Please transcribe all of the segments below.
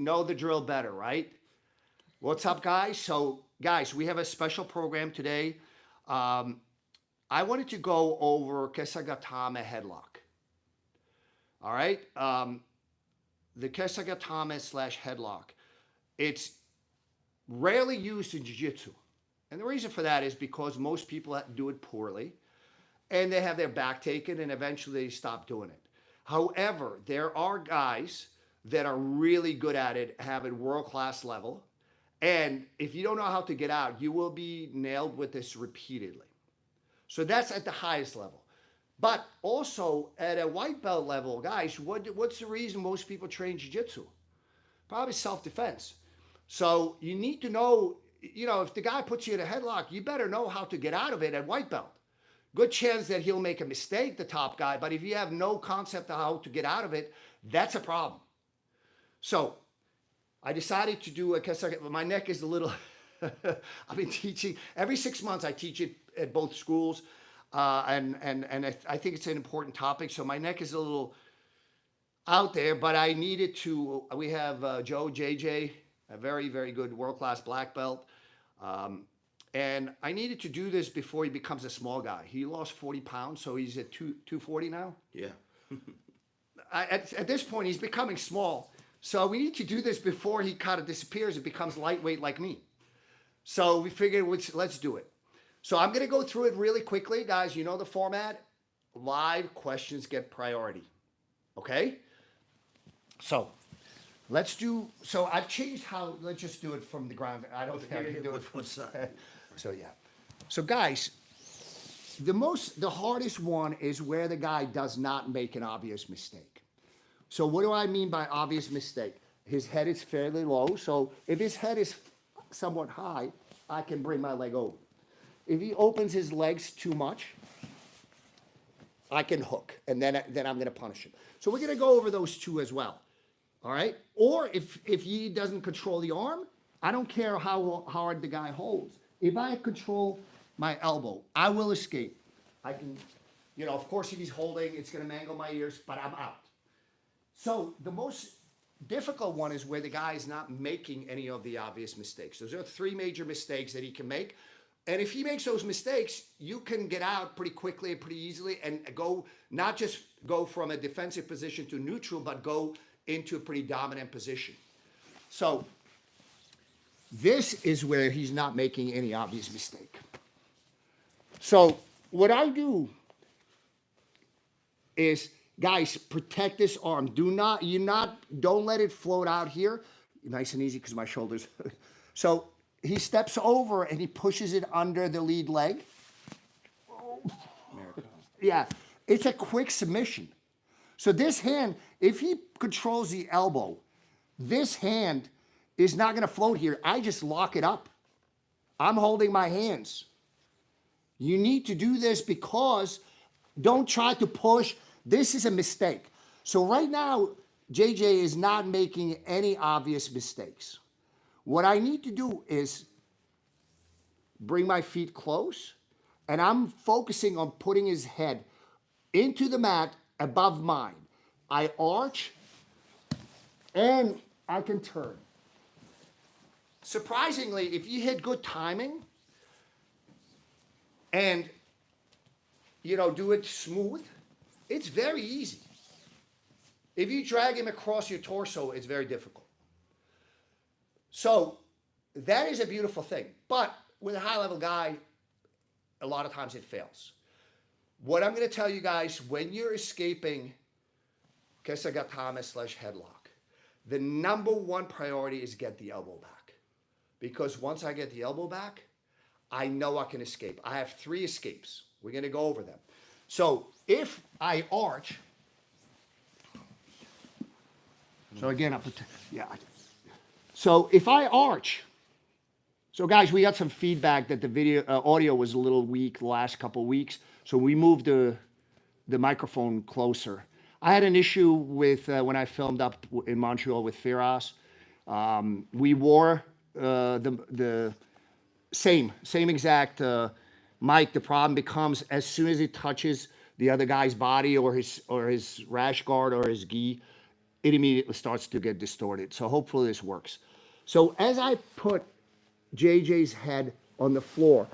know the drill better, right? What's up, guys? So, guys, we have a special program today. Um, I wanted to go over Kesa Gatame headlock. All right? The Kesa Gatame slash headlock. It's rarely used in Jiu-Jitsu. And the reason for that is because most people do it poorly and they have their back taken and eventually they stop doing it. However, there are guys that are really good at it, have a world-class level. And if you don't know how to get out, you will be nailed with this repeatedly. So that's at the highest level. But also at a white belt level, guys, what's the reason most people train jiu-jitsu? Probably self-defense. So you need to know, if the guy puts you in a headlock, you better know how to get out of it at white belt. Good chance that he'll make a mistake, the top guy, but if you have no concept of how to get out of it, that's a problem. So I decided to do my neck is a little, I've been teaching, every 6 months I teach it at both schools, and I think it's an important topic, so my neck is a little out there, but I needed to, we have JJ, a very, very good world-class black belt, and I needed to do this before he becomes a small guy. He lost 40 pounds, so he's at 240 now? Yeah. At this point, he's becoming small. So we need to do this before he kind of disappears and becomes lightweight like me. So we figured, let's do it. So I'm going to go through it really quickly. Guys, you know the format. Live questions get priority. Okay? So so I've changed how, let's just do it from the ground. I don't think I can do it from the side. So yeah. So guys, the hardest one is where the guy does not make an obvious mistake. So what do I mean by obvious mistake? His head is fairly low. So if his head is somewhat high, I can bring my leg over. If he opens his legs too much, I can hook, and then I'm going to punish him. So we're going to go over those two as well. All right? Or if he doesn't control the arm, I don't care how hard the guy holds. If I control my elbow, I will escape. I can, of course, if he's holding, it's going to mangle my ears, but I'm out. So the most difficult one is where the guy is not making any of the obvious mistakes. Those are 3 major mistakes that he can make. And if he makes those mistakes, you can get out pretty quickly and pretty easily and not just go from a defensive position to neutral, but go into a pretty dominant position. So this is where he's not making any obvious mistake. So what I do is, guys, protect this arm. Don't let it float out here. Nice and easy because my shoulders. So he steps over and he pushes it under the lead leg. Yeah, it's a quick submission. So this hand, if he controls the elbow, this hand is not going to float here. I just lock it up. I'm holding my hands. You need to do this because don't try to push. This is a mistake. So right now, JJ is not making any obvious mistakes. What I need to do is bring my feet close, and I'm focusing on putting his head into the mat above mine. I arch, and I can turn. Surprisingly, if you hit good timing and, do it smooth, it's very easy. If you drag him across your torso, it's very difficult. So that is a beautiful thing. But with a high-level guy, a lot of times it fails. What I'm going to tell you guys, when you're escaping Kesa Gatame slash headlock, the number one priority is get the elbow back. Because once I get the elbow back, I know I can escape. I have 3 escapes. We're going to go over them. So if I arch, so again, So if I arch, so guys, we got some feedback that the video audio was a little weak the last couple of weeks, so we moved the microphone closer. I had an issue with when I filmed up in Montreal with Firas. We wore the same exact mic. The problem becomes as soon as it touches the other guy's body or his rash guard or his gi, it immediately starts to get distorted. So hopefully this works. So as I put JJ's head on the floor,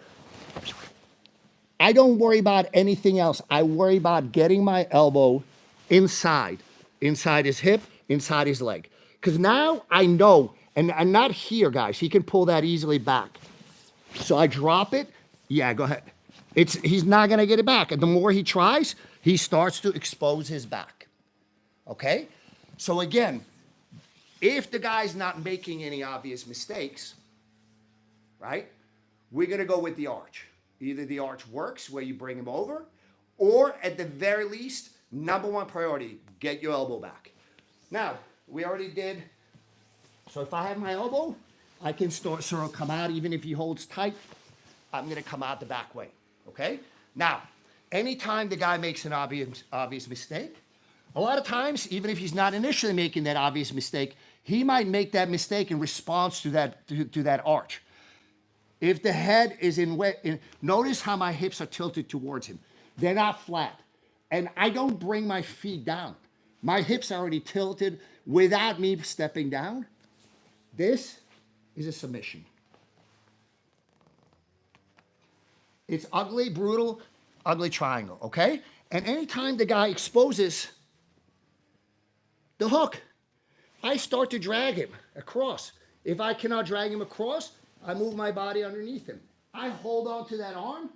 I don't worry about anything else. I worry about getting my elbow inside his hip, inside his leg. Because now I know, and I'm not here, guys. He can pull that easily back. So I drop it. Yeah, go ahead. He's not going to get it back. And the more he tries, he starts to expose his back. Okay? So again, if the guy's not making any obvious mistakes, right, we're going to go with the arch. Either the arch works where you bring him over, or at the very least, number one priority, get your elbow back. Now, we already did, so if I have my elbow, I can sort of come out, even if he holds tight, I'm going to come out the back way, okay? Now, anytime the guy makes an obvious mistake, a lot of times, even if he's not initially making that obvious mistake, he might make that mistake in response to that arch. If the head is notice how my hips are tilted towards him. They're not flat. And I don't bring my feet down. My hips are already tilted without me stepping down. This is a submission. It's ugly, brutal, ugly triangle, okay? And anytime the guy exposes the hook, I start to drag him across. If I cannot drag him across, I move my body underneath him. I hold on to that arm.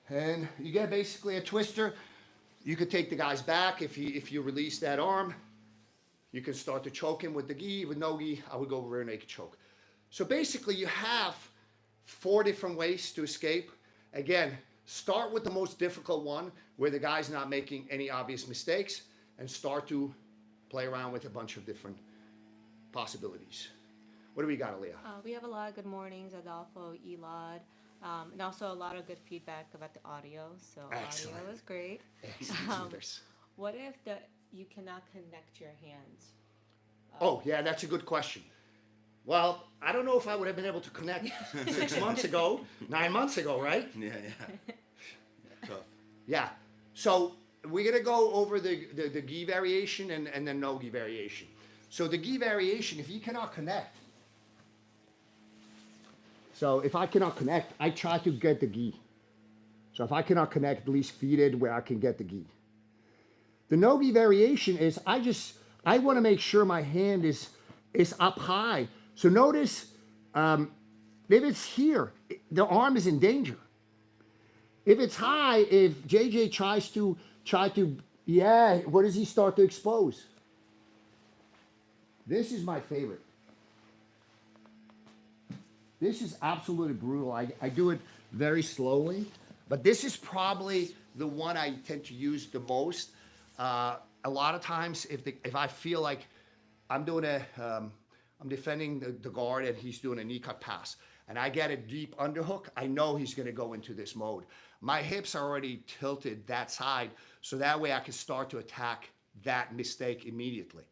And you get basically a twister. You could take the guy's back if you release that arm. You can start to choke him with the gi. With no gi, I would go rear naked choke. So basically you have 4 different ways to escape. Again, start with the most difficult one where the guy's not making any obvious mistakes, and start to play around with a bunch of different possibilities. What do we got, Aaliyah? We have a lot of good mornings, Adolfo, Elad, and also a lot of good feedback about the audio. So Excellent. audio was great. What if you cannot connect your hands? Oh, yeah, that's a good question. Well, I don't know if I would have been able to connect 6 months ago, 9 months ago, right? Yeah. Tough. Yeah. So we're going to go over the gi variation and the no gi variation. So the gi variation, if you cannot connect, so if I cannot connect, I try to get the gi. So if I cannot connect, at least feed it where I can get the gi. The no gi variation is I want to make sure my hand is up high. So notice if it's here, the arm is in danger. If it's high, if JJ tries to, yeah, what does he start to expose? This is my favorite. This is absolutely brutal. I do it very slowly, but this is probably the one I tend to use the most. A lot of times, if I feel like I'm doing I'm defending the guard and he's doing a knee cut pass, and I get a deep underhook, I know he's going to go into this mode. My hips are already tilted that side, so that way I can start to attack that mistake immediately.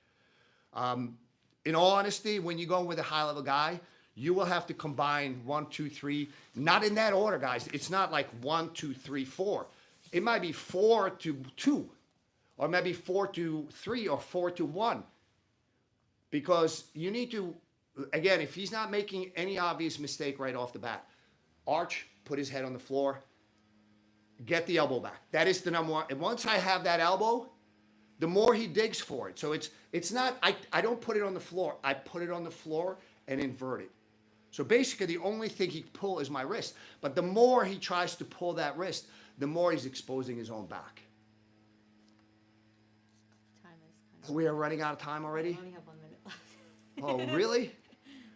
In all honesty, when you go with a high-level guy, you will have to combine 1, 2, 3. Not in that order, guys. It's not like 1, 2, 3, 4. It might be 4 to 2, or maybe 4 to 3, or 4 to 1. Because you need to, again, if he's not making any obvious mistake right off the bat, arch, put his head on the floor, get the elbow back. That is the number one. And once I have that elbow, the more he digs for it. So it's not, I don't put it on the floor. I put it on the floor and invert it. So basically the only thing he can pull is my wrist. But the more he tries to pull that wrist, the more he's exposing his own back. Time is kind We are running out of time of. already? We only have 1 minute left. Oh, really?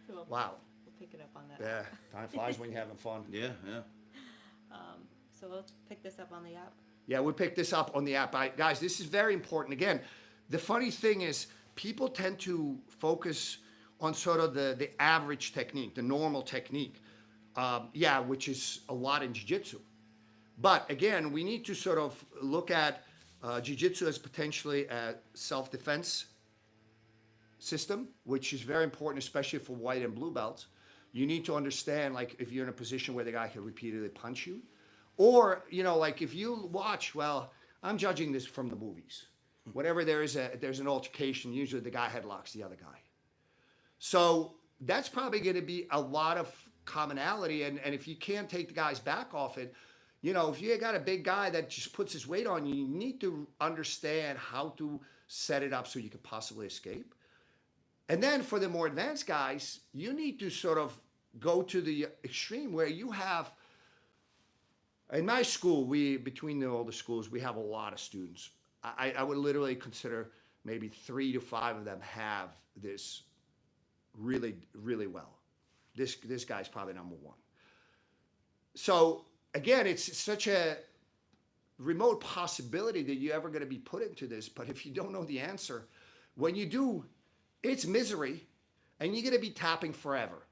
So Wow. We'll pick it up on that. Yeah, time flies when you're having fun. Yeah. So we'll pick this up on the app. Yeah, we picked this up on the app. Guys, this is very important. Again, the funny thing is people tend to focus on sort of the average technique, the normal technique, which is a lot in jiu-jitsu. But again, we need to sort of look at jiu-jitsu as potentially a self-defense system, which is very important, especially for white and blue belts. You need to understand, like, if you're in a position where the guy can repeatedly punch you, or, like if you watch, well, I'm judging this from the movies. Whenever there's an altercation, usually the guy headlocks the other guy. So that's probably going to be a lot of commonality. And if you can't take the guy's back off it, you know, if you got a big guy that just puts his weight on you, you need to understand how to set it up so you could possibly escape. And then for the more advanced guys, you need to sort of go to the extreme where you have, in my school, between all the schools, we have a lot of students. I would literally consider maybe 3 to 5 of them have this really, really well. This guy's probably number one. So again, it's such a remote possibility that you're ever going to be put into this. But if you don't know the answer, when you do, it's misery, and you're going to be tapping forever.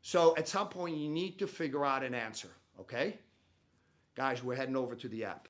So at some point, you need to figure out an answer, okay? Guys, we're heading over to the app.